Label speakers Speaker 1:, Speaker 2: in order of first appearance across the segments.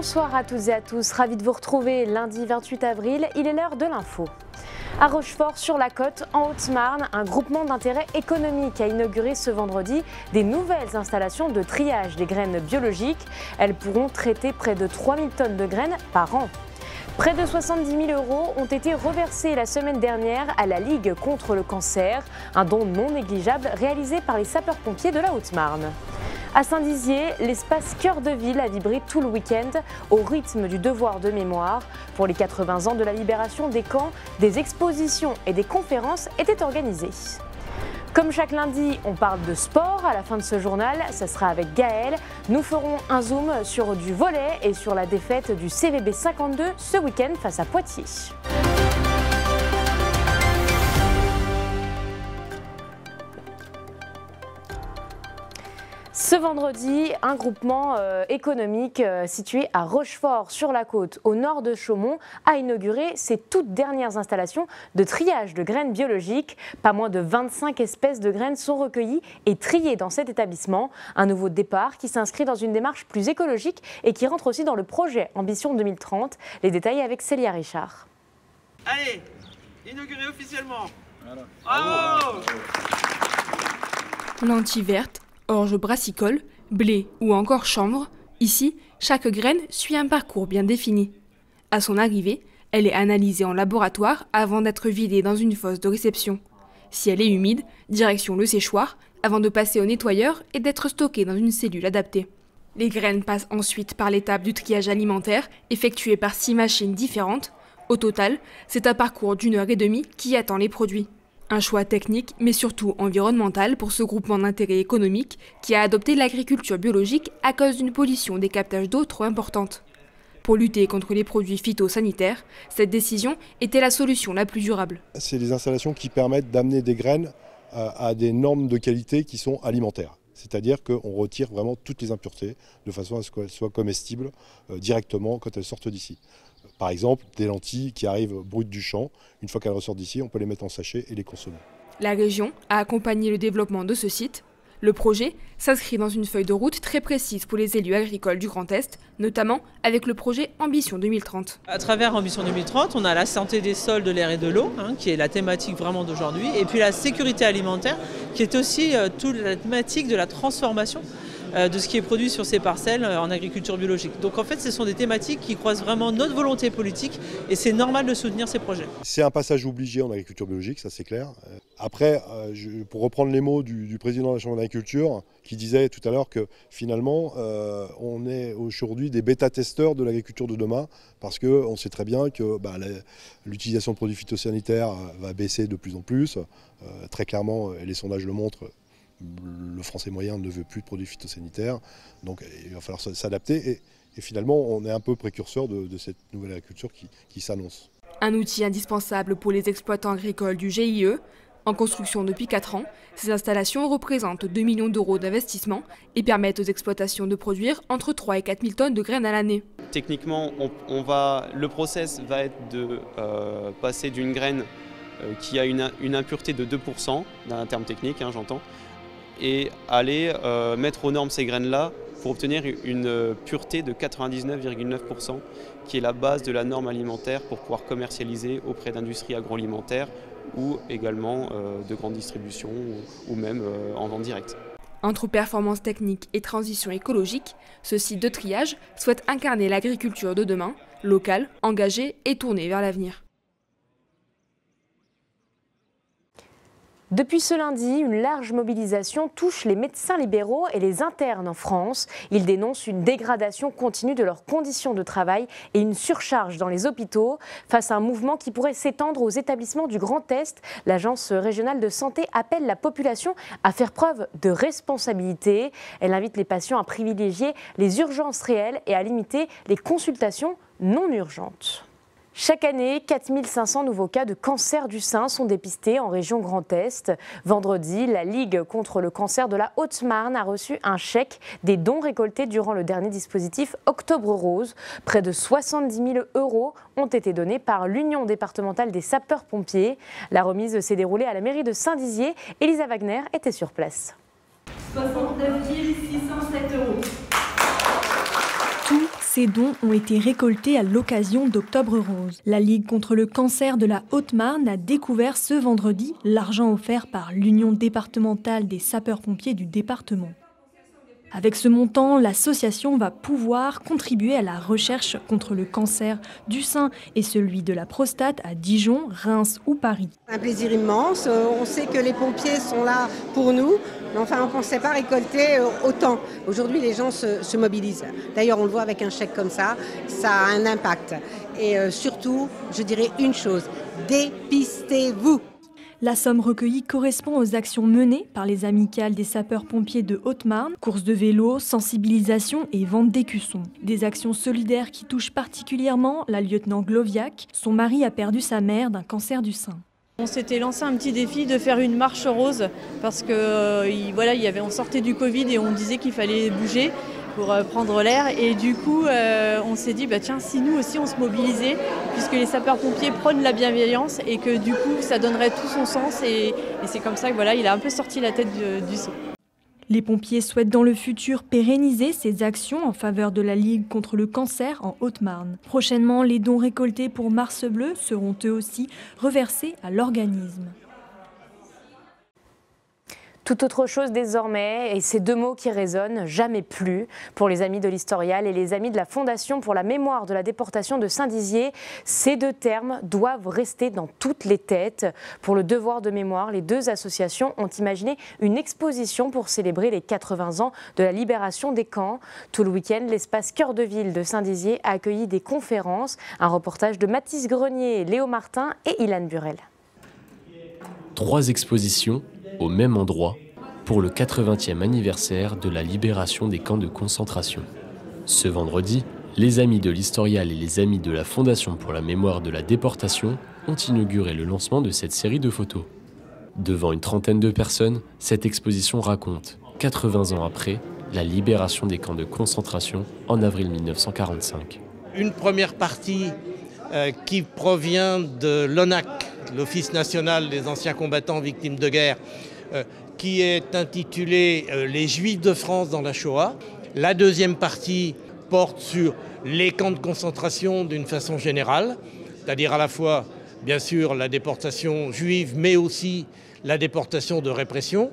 Speaker 1: Bonsoir à toutes et à tous, ravi de vous retrouver lundi 28 avril, il est l'heure de l'info. À Rochefort-sur-la-Côte, en Haute-Marne, un groupement d'intérêt économique a inauguré ce vendredi des nouvelles installations de triage des graines biologiques. Elles pourront traiter près de 3000 tonnes de graines par an. Près de 70 000 € ont été reversés la semaine dernière à la Ligue contre le cancer, un don non négligeable réalisé par les sapeurs-pompiers de la Haute-Marne. À Saint-Dizier, l'espace Cœur de Ville a vibré tout le week-end au rythme du devoir de mémoire. Pour les 80 ans de la libération des camps, des expositions et des conférences étaient organisées. Comme chaque lundi, on parle de sport. À la fin de ce journal, ça sera avec Gaël. Nous ferons un zoom sur du volley et sur la défaite du CVB 52 ce week-end face à Poitiers. Ce vendredi, un groupement économique situé à Rochefort-sur-la-Côte, au nord de Chaumont, a inauguré ses toutes dernières installations de triage de graines biologiques. Pas moins de 25 espèces de graines sont recueillies et triées dans cet établissement. Un nouveau départ qui s'inscrit dans une démarche plus écologique et qui rentre aussi dans le projet Ambition 2030. Les détails avec Célia Richard.
Speaker 2: Allez, inauguré officiellement. Voilà. Bravo.
Speaker 3: Lentilles vertes, orge brassicole, blé ou encore chanvre, ici, chaque graine suit un parcours bien défini. À son arrivée, elle est analysée en laboratoire avant d'être vidée dans une fosse de réception. Si elle est humide, direction le séchoir, avant de passer au nettoyeur et d'être stockée dans une cellule adaptée. Les graines passent ensuite par l'étape du triage alimentaire, effectué par 6 machines différentes. Au total, c'est un parcours d'1h30 qui attend les produits. Un choix technique, mais surtout environnemental pour ce groupement d'intérêt économique qui a adopté l'agriculture biologique à cause d'une pollution des captages d'eau trop importante. Pour lutter contre les produits phytosanitaires, cette décision était la solution la plus durable.
Speaker 4: C'est des installations qui permettent d'amener des graines à des normes de qualité qui sont alimentaires. C'est-à-dire qu'on retire vraiment toutes les impuretés de façon à ce qu'elles soient comestibles directement quand elles sortent d'ici. Par exemple, des lentilles qui arrivent brutes du champ, une fois qu'elles ressortent d'ici, on peut les mettre en sachet et les consommer.
Speaker 3: La région a accompagné le développement de ce site. Le projet s'inscrit dans une feuille de route très précise pour les élus agricoles du Grand Est, notamment avec le projet Ambition 2030.
Speaker 2: À travers Ambition 2030, on a la santé des sols, de l'air et de l'eau, qui est la thématique vraiment d'aujourd'hui, et puis la sécurité alimentaire, qui est aussi toute la thématique de la transformation de ce qui est produit sur ces parcelles en agriculture biologique. Donc en fait, ce sont des thématiques qui croisent vraiment notre volonté politique et c'est normal de soutenir ces projets. C'est
Speaker 4: un passage obligé en agriculture biologique, ça c'est clair. Après, pour reprendre les mots du président de la Chambre d'agriculture, qui disait tout à l'heure que finalement, on est aujourd'hui des bêta-testeurs de l'agriculture de demain, parce qu'on sait très bien que l'utilisation de produits phytosanitaires va baisser de plus en plus. Très clairement, les sondages le montrent, le Français moyen ne veut plus de produits phytosanitaires, donc il va falloir s'adapter et finalement on est un peu précurseur de cette nouvelle agriculture qui s'annonce.
Speaker 3: Un outil indispensable pour les exploitants agricoles du GIE. En construction depuis 4 ans, ces installations représentent 2 millions d'euros d'investissement et permettent aux exploitations de produire entre 3 et 4 000 tonnes de graines à l'année.
Speaker 5: Techniquement, le process va être de passer d'une graine qui a une impureté de 2%, d'un terme technique, j'entends, et aller mettre aux normes ces graines-là pour obtenir une pureté de 99,9%, qui est la base de la norme alimentaire pour pouvoir commercialiser auprès d'industries agroalimentaires ou également de grandes distributions ou même en vente directe.
Speaker 3: Entre performance technique et transition écologique, ce site de triage souhaite incarner l'agriculture de demain, locale, engagée et tournée vers l'avenir.
Speaker 1: Depuis ce lundi, une large mobilisation touche les médecins libéraux et les internes en France. Ils dénoncent une dégradation continue de leurs conditions de travail et une surcharge dans les hôpitaux. Face à un mouvement qui pourrait s'étendre aux établissements du Grand Est, l'Agence régionale de santé appelle la population à faire preuve de responsabilité. Elle invite les patients à privilégier les urgences réelles et à limiter les consultations non urgentes. Chaque année, 4500 nouveaux cas de cancer du sein sont dépistés en région Grand Est. Vendredi, la Ligue contre le cancer de la Haute-Marne a reçu un chèque des dons récoltés durant le dernier dispositif Octobre Rose. Près de 70 000 € ont été donnés par l'Union départementale des sapeurs-pompiers. La remise s'est déroulée à la mairie de Saint-Dizier. Elisa Wagner était sur place.
Speaker 6: 69 607 €. Ces dons ont été récoltés à l'occasion d'Octobre Rose. La Ligue contre le cancer de la Haute-Marne a découvert ce vendredi l'argent offert par l'Union départementale des sapeurs-pompiers du département. Avec ce montant, l'association va pouvoir contribuer à la recherche contre le cancer du sein et celui de la prostate à Dijon, Reims ou Paris.
Speaker 7: Un plaisir immense. On sait que les pompiers sont là pour nous, mais enfin on ne pensait pas récolter autant. Aujourd'hui, les gens se mobilisent. D'ailleurs, on le voit avec un chèque comme ça a un impact. Et surtout, je dirais une chose, dépistez-vous.
Speaker 6: La somme recueillie correspond aux actions menées par les amicales des sapeurs-pompiers de Haute-Marne, courses de vélo, sensibilisation et vente d'écussons. Des actions solidaires qui touchent particulièrement la lieutenant Gloviac. Son mari a perdu sa mère d'un cancer du sein.
Speaker 8: On s'était lancé un petit défi de faire une marche rose parce que on sortait du Covid et on disait qu'il fallait bouger pour prendre l'air. Et du coup, on s'est dit, tiens, si nous aussi on se mobilisait, puisque les sapeurs-pompiers prônent la bienveillance et que du coup, ça donnerait tout son sens. Et c'est comme ça que il a un peu sorti la tête du seau.
Speaker 6: Les pompiers souhaitent dans le futur pérenniser ces actions en faveur de la Ligue contre le cancer en Haute-Marne. Prochainement, les dons récoltés pour Mars Bleu seront eux aussi reversés à l'organisme.
Speaker 1: Tout autre chose désormais, et ces deux mots qui résonnent, jamais plus, pour les amis de l'Historial et les amis de la Fondation pour la mémoire de la déportation de Saint-Dizier. Ces deux termes doivent rester dans toutes les têtes. Pour le devoir de mémoire, les deux associations ont imaginé une exposition pour célébrer les 80 ans de la libération des camps. Tout le week-end, l'espace Cœur de Ville de Saint-Dizier a accueilli des conférences. Un reportage de Mathis Grenier, Léo Martin et Ilan Burel.
Speaker 9: 3 expositions au même endroit pour le 80e anniversaire de la libération des camps de concentration. Ce vendredi, les amis de l'Historial et les amis de la Fondation pour la mémoire de la déportation ont inauguré le lancement de cette série de photos. Devant une trentaine de personnes, cette exposition raconte, 80 ans après, la libération des camps de concentration en avril 1945.
Speaker 10: Une première partie qui provient de l'ONAC, l'Office national des anciens combattants victimes de guerre, qui est intitulée « Les Juifs de France dans la Shoah ». La deuxième partie porte sur les camps de concentration d'une façon générale, c'est-à-dire à la fois, bien sûr, la déportation juive, mais aussi la déportation de répression,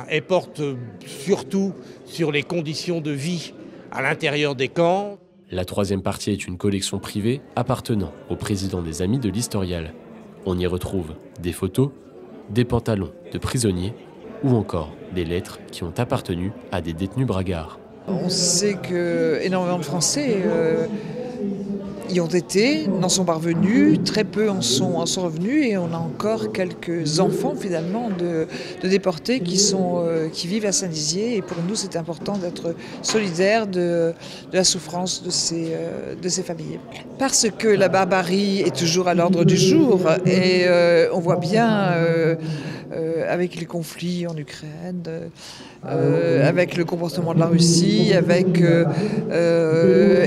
Speaker 10: et porte surtout sur les conditions de vie à l'intérieur des camps.
Speaker 9: La troisième partie est une collection privée appartenant au président des Amis de l'Historial. On y retrouve des photos, des pantalons de prisonniers ou encore des lettres qui ont appartenu à des détenus bragards.
Speaker 11: On sait qu'énormément de Français y ont été, n'en sont pas revenus, très peu en sont revenus et on a encore quelques enfants finalement de déportés qui vivent à Saint-Dizier et pour nous c'est important d'être solidaires de la souffrance de ces familles. Parce que la barbarie est toujours à l'ordre du jour et on voit bien avec les conflits en Ukraine, avec le comportement de la Russie, avec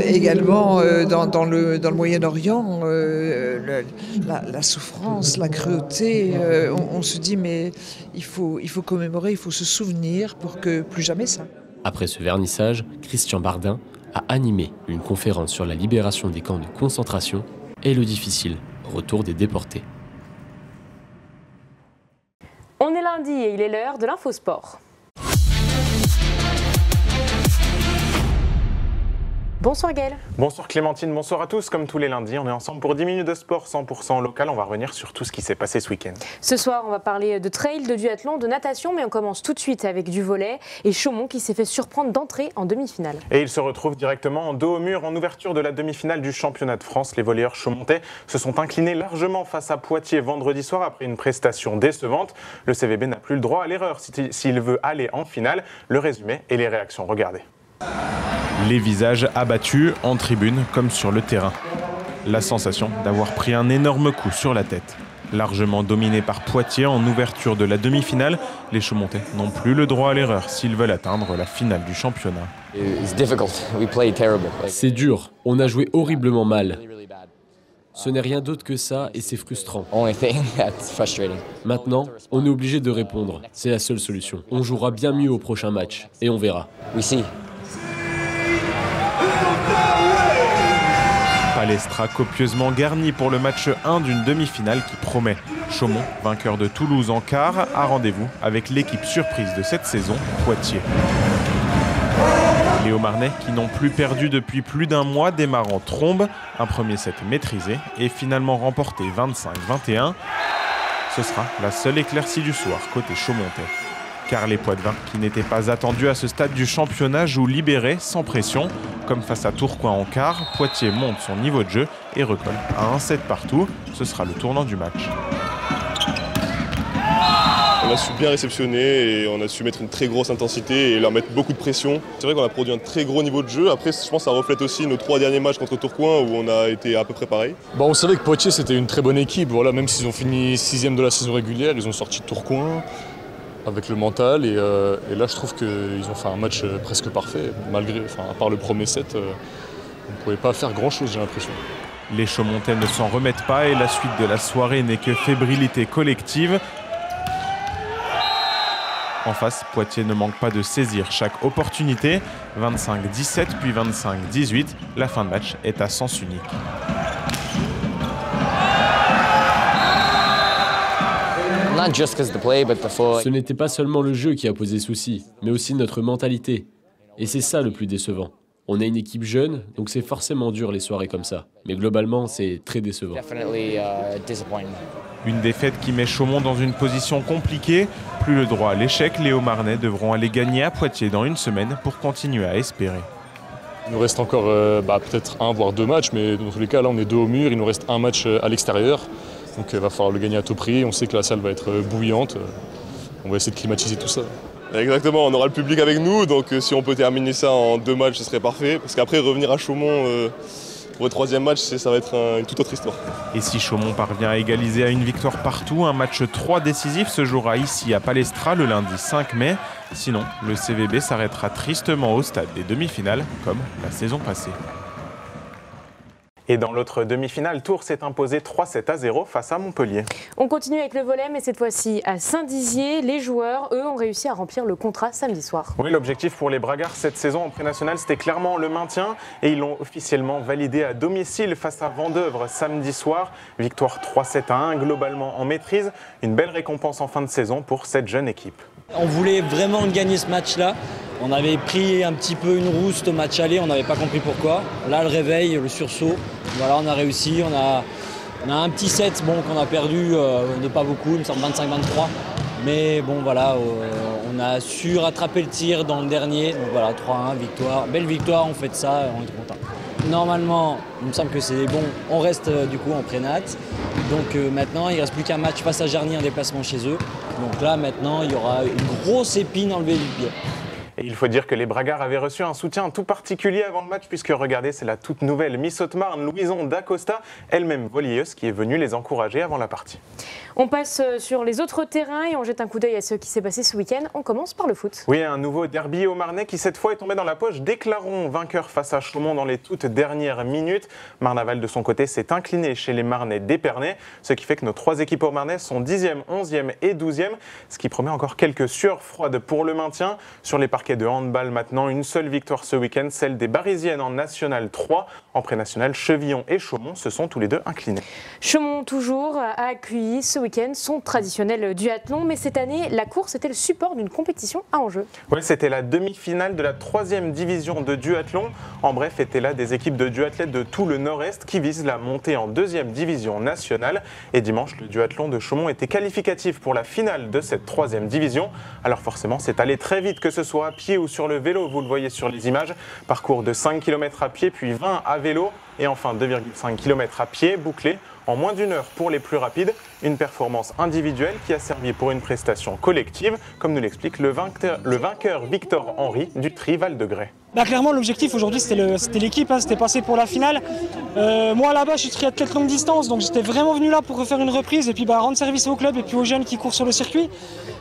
Speaker 11: également dans le Moyen-Orient, la souffrance, la cruauté. On se dit mais il faut commémorer, il faut se souvenir pour que plus jamais ça.
Speaker 9: Après ce vernissage, Christian Bardin a animé une conférence sur la libération des camps de concentration et le difficile retour des déportés.
Speaker 1: On est lundi et il est l'heure de l'Infosport. Bonsoir Gaël.
Speaker 12: Bonsoir Clémentine, bonsoir à tous. Comme tous les lundis, on est ensemble pour 10 minutes de sport 100% local. On va revenir sur tout ce qui s'est passé ce week-end. Ce
Speaker 1: soir, on va parler de trail, de duathlon, de natation, mais on commence tout de suite avec du volley et Chaumont qui s'est fait surprendre d'entrée en demi-finale. Et il se retrouve directement en dos au mur en ouverture de la demi-finale du championnat de France. Les volleyeurs chaumontais se sont inclinés largement face à Poitiers vendredi soir après une prestation décevante. Le CVB n'a plus le droit à l'erreur s'il veut aller en finale. Le résumé et les réactions, regardez.
Speaker 13: Les visages abattus en tribune comme sur le terrain. La sensation d'avoir pris un énorme coup sur la tête. Largement dominé par Poitiers en ouverture de la demi-finale, les Chaumontais n'ont plus le droit à l'erreur s'ils veulent atteindre la finale du championnat.
Speaker 9: C'est dur, on a joué horriblement mal. Ce n'est rien d'autre que ça et c'est frustrant. Maintenant, on est obligé de répondre. C'est la seule solution. On jouera bien mieux au prochain match et on verra.
Speaker 13: Palestra copieusement garni pour le match 1 d'une demi-finale qui promet. Chaumont, vainqueur de Toulouse en quart, a rendez-vous avec l'équipe surprise de cette saison, Poitiers. Les Haut-Marnais, qui n'ont plus perdu depuis plus d'un mois, démarrent en trombe. Un premier set maîtrisé et finalement remporté 25-21. Ce sera la seule éclaircie du soir côté chaumontais. Car les Poitevins, qui n'étaient pas attendus à ce stade du championnat, jouent libérés, sans pression. Comme face à Tourcoing en quart, Poitiers monte son niveau de jeu et recolle à 1-7 partout. Ce sera le tournant du match.
Speaker 14: On a su bien réceptionner et on a su mettre une très grosse intensité et leur mettre beaucoup de pression. C'est vrai qu'on a produit un très gros niveau de jeu. Après, je pense que ça reflète aussi nos 3 derniers matchs contre Tourcoing où on a été à peu près pareil.
Speaker 15: Bon, on savait que Poitiers c'était une très bonne équipe. Voilà, même s'ils ont fini 6e de la saison régulière, ils ont sorti Tourcoing avec le mental. Et là, je trouve qu'ils ont fait un match presque parfait. À part le premier set, on ne pouvait pas faire grand-chose, j'ai l'impression.
Speaker 13: Les Chaumontais ne s'en remettent pas et la suite de la soirée n'est que fébrilité collective. En face, Poitiers ne manque pas de saisir chaque opportunité. 25-17 puis 25-18. La fin de match est à sens unique.
Speaker 9: Ce n'était pas seulement le jeu qui a posé souci, mais aussi notre mentalité. Et c'est ça le plus décevant. On est une équipe jeune, donc c'est forcément dur les soirées comme ça. Mais globalement, c'est très décevant.
Speaker 13: Une défaite qui met Chaumont dans une position compliquée. Plus le droit à l'échec, les Haut-Marnais devront aller gagner à Poitiers dans une semaine pour continuer à espérer.
Speaker 15: Il nous reste encore peut-être 1 voire 2 matchs, mais dans tous les cas, là on est 2 au mur, il nous reste un match à l'extérieur. Donc il va falloir le gagner à tout prix, on sait que la salle va être bouillante. On va essayer de climatiser tout ça.
Speaker 14: Exactement, on aura le public avec nous, donc si on peut terminer ça en 2 matchs, ce serait parfait. Parce qu'après, revenir à Chaumont pour le 3e match, ça va être une toute autre histoire.
Speaker 13: Et si Chaumont parvient à égaliser à une victoire partout, un match 3 décisif se jouera ici à Palestra le lundi 5 mai. Sinon, le CVB s'arrêtera tristement au stade des demi-finales, comme la saison passée.
Speaker 12: Et dans l'autre demi-finale, Tours s'est imposé 3-7-0 face à Montpellier.
Speaker 1: On continue avec le volley, mais cette fois-ci à Saint-Dizier. Les joueurs, eux, ont réussi à remplir le contrat samedi soir.
Speaker 12: Oui, l'objectif pour les Bragards cette saison en pré-national, c'était clairement le maintien. Et ils l'ont officiellement validé à domicile face à Vendeuvre samedi soir. Victoire 3-7-1, globalement en maîtrise. Une belle récompense en fin de saison pour cette jeune équipe.
Speaker 16: On voulait vraiment gagner ce match-là. On avait pris un petit peu une rouste au match aller, on n'avait pas compris pourquoi. Là, le réveil, le sursaut, voilà, on a réussi. On a un petit set qu'on a perdu de pas beaucoup, il me semble 25-23. Mais bon, voilà, on a su rattraper le tir dans le dernier. Donc voilà, 3-1, victoire. Belle victoire, on fait de ça, on est content. Normalement, il me semble que c'est bon, on reste du coup en pré-nat. Donc maintenant, il ne reste plus qu'un match face à Jarny, un déplacement chez eux. Donc là, maintenant, il y aura une grosse épine enlevée du pied.
Speaker 12: Et il faut dire que les Bragards avaient reçu un soutien tout particulier avant le match, puisque regardez, c'est la toute nouvelle Miss Haute-Marne, Louison D'Acosta, elle-même vollieuse, qui est venue les encourager avant la partie.
Speaker 1: On passe sur les autres terrains et on jette un coup d'œil à ce qui s'est passé ce week-end. On commence par le foot.
Speaker 12: Oui, un nouveau derby au Marnais qui cette fois est tombé dans la poche d'Éclaron, vainqueur face à Chaumont dans les toutes dernières minutes. Marnaval de son côté s'est incliné chez les Marnais d'Épernay, ce qui fait que nos 3 équipes au Marnais sont 10e, 11e et 12e, ce qui promet encore quelques sueurs froides pour le maintien. Sur les parquets de handball maintenant, une seule victoire ce week-end, celle des Barisiennes en National 3. En pré-national, Chevillon et Chaumont se sont tous les deux inclinés.
Speaker 1: Chaumont toujours a accueilli ce week-end son traditionnel duathlon, mais cette année, la course était le support d'une compétition à enjeu.
Speaker 12: Oui, c'était la demi-finale de la 3e division de duathlon. En bref, étaient là des équipes de duathlètes de tout le nord-est qui visent la montée en 2e division nationale. Et dimanche, le duathlon de Chaumont était qualificatif pour la finale de cette 3e division. Alors forcément, c'est allé très vite, que ce soit à pied ou sur le vélo, vous le voyez sur les images. Parcours de 5 km à pied, puis 20 à vélo, et enfin 2,5 km à pied, bouclé en moins d'1 heure pour les plus rapides. Une performance individuelle qui a servi pour une prestation collective, comme nous l'explique le vainqueur Victor Henry du Tri Val-de-Grès.
Speaker 17: Clairement, l'objectif aujourd'hui, c'était l'équipe, c'était passer pour la finale. Moi, là-bas, je suis triathlète longue distance, donc j'étais vraiment venu là pour refaire une reprise et puis rendre service au club et puis aux jeunes qui courent sur le circuit.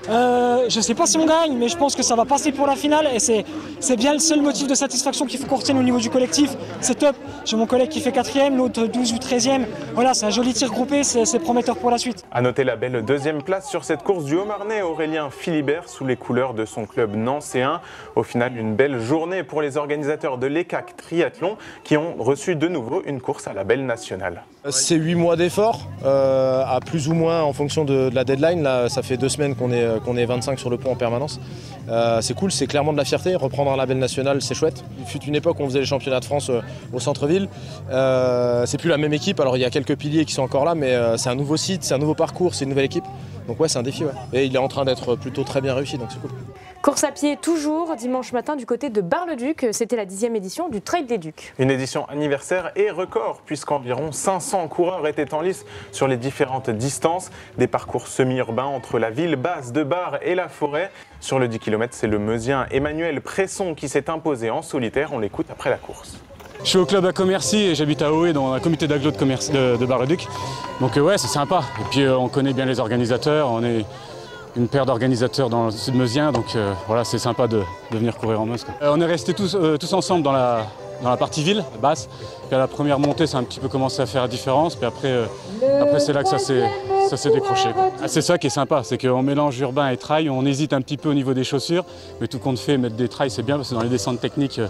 Speaker 17: Je ne sais pas si on gagne, mais je pense que ça va passer pour la finale et c'est bien le seul motif de satisfaction qu'il faut qu'on retienne au niveau du collectif. C'est top. J'ai mon collègue collègue qui fait 4e, l'autre 12 ou 13e. Voilà, c'est un joli tir groupé, c'est prometteur pour la suite.
Speaker 12: A noter la belle deuxième place sur cette course du Haut-Marnais, Aurélien Philibert, sous les couleurs de son club nancéen. Au final, une belle journée pour les organisateurs de l'ECAC Triathlon qui ont reçu de nouveau une course à label national.
Speaker 18: C'est 8 mois d'efforts, à plus ou moins en fonction de la deadline. Là, ça fait 2 semaines qu'on est 25 sur le pont en permanence. C'est cool, c'est clairement de la fierté. Reprendre un label national, c'est chouette. Il fut une époque où on faisait les championnats de France au centre-ville. C'est plus la même équipe. Alors il y a quelques piliers qui sont encore là, mais c'est un nouveau site, c'est un nouveau parcours, c'est une nouvelle équipe. Donc ouais, c'est un défi. Ouais. Et il est en train d'être plutôt très bien réussi, donc c'est cool.
Speaker 1: Course à pied toujours dimanche matin du côté de Bar-le-Duc. C'était la 10e édition du Trail des Ducs.
Speaker 12: Une édition anniversaire et record puisqu'environ 500 coureurs étaient en lice sur les différentes distances. Des parcours semi-urbains entre la ville basse de Bar et la forêt. Sur le 10 km, c'est le Meusien Emmanuel Presson qui s'est imposé en solitaire. On l'écoute après la course.
Speaker 19: Je suis au club à Commercy et j'habite à Oé dans un comité d'agglo de Bar-le-Duc. Donc ouais, c'est sympa. Et puis on connaît bien les organisateurs. On est une paire d'organisateurs dans le sud meusien, donc voilà, c'est sympa de venir courir en Meuse. On est restés tous ensemble dans la partie ville, basse. Puis à la première montée, ça a un petit peu commencé à faire la différence. Puis après c'est là que ça s'est décroché. Ah, c'est ça qui est sympa, c'est qu'on mélange urbain et trail. On hésite un petit peu au niveau des chaussures, mais tout compte fait, mettre des trails, c'est bien parce que dans les descentes techniques,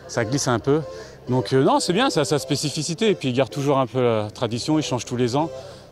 Speaker 19: ça glisse un peu. Donc non, c'est bien, ça a sa spécificité. Et puis il garde toujours un peu la tradition, il change tous les ans.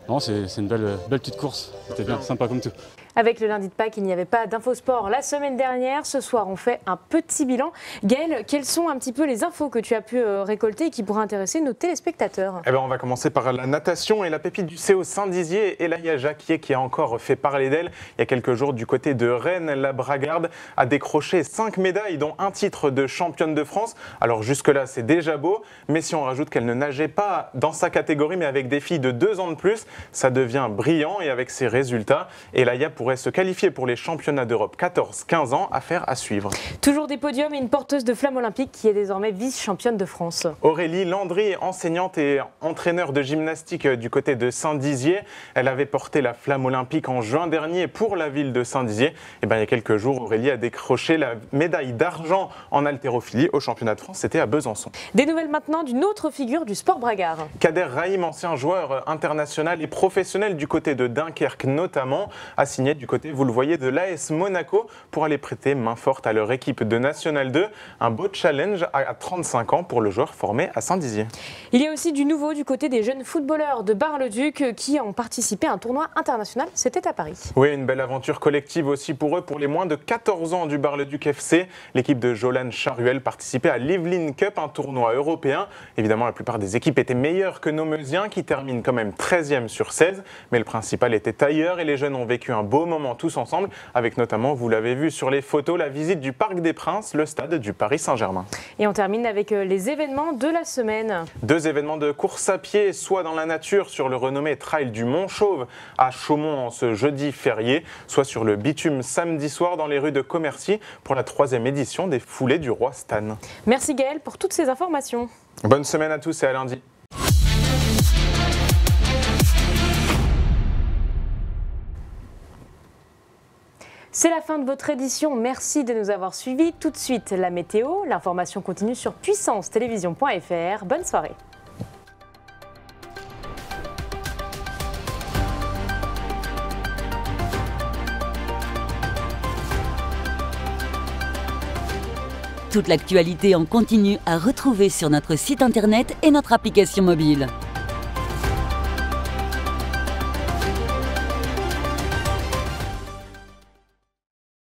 Speaker 19: Non, c'est une belle petite course. C'était bien, sympa comme tout.
Speaker 1: Avec le lundi de Pâques, il n'y avait pas d'infosport la semaine dernière. Ce soir, on fait un petit bilan. Gaël, quelles sont un petit peu les infos que tu as pu récolter et qui pourraient intéresser nos téléspectateurs?
Speaker 12: On va commencer par la natation et la pépite du CO Saint-Dizier, Elaya Jacquier, qui a encore fait parler d'elle. Il y a quelques jours, du côté de Rennes, la Bragarde a décroché 5 médailles, dont un titre de championne de France. Alors jusque-là, c'est déjà beau, mais si on rajoute qu'elle ne nageait pas dans sa catégorie, mais avec des filles de 2 ans de plus, ça devient brillant. Et avec ces résultats, Elaya pourrait se qualifier pour les championnats d'Europe 14-15 ans, affaire à suivre.
Speaker 1: Toujours des podiums et une porteuse de flamme olympique qui est désormais vice-championne de France.
Speaker 12: Aurélie Landry, enseignante et entraîneur de gymnastique du côté de Saint-Dizier. Elle avait porté la flamme olympique en juin dernier pour la ville de Saint-Dizier. Il y a quelques jours, Aurélie a décroché la médaille d'argent en haltérophilie au championnat de France. C'était à Besançon.
Speaker 1: Des nouvelles maintenant d'une autre figure du sport bragard.
Speaker 12: Kader Rahim, ancien joueur international et professionnel du côté de Dunkerque notamment, a signé du côté, vous le voyez, de l'AS Monaco pour aller prêter main forte à leur équipe de National 2. Un beau challenge à 35 ans pour le joueur formé à Saint-Dizier.
Speaker 1: Il y a aussi du nouveau du côté des jeunes footballeurs de Bar-le-Duc qui ont participé à un tournoi international. C'était à Paris.
Speaker 12: Oui, une belle aventure collective aussi pour eux, pour les moins de 14 ans du Bar-le-Duc FC. L'équipe de Jolan Charuel participait à l'Yvelines Cup, un tournoi européen. Évidemment, la plupart des équipes étaient meilleures que nos Meusiens qui terminent quand même 13e sur 16. Mais le principal était ailleurs et les jeunes ont vécu un beau moment tous ensemble, avec notamment, vous l'avez vu sur les photos, la visite du Parc des Princes, le stade du Paris Saint-Germain.
Speaker 1: Et on termine avec les événements de la semaine.
Speaker 12: 2 événements de course à pied, soit dans la nature sur le renommé Trail du Mont-Chauve à Chaumont en ce jeudi férié, soit sur le bitume samedi soir dans les rues de Commercy pour la 3e édition des Foulées du Roi Stan.
Speaker 1: Merci Gaël pour toutes ces informations.
Speaker 12: Bonne semaine à tous et à lundi.
Speaker 1: C'est la fin de votre édition, merci de nous avoir suivis. Tout de suite la météo, l'information continue sur puissancetélévision.fr. Bonne soirée.
Speaker 20: Toute l'actualité en continu à retrouver sur notre site internet et notre application mobile.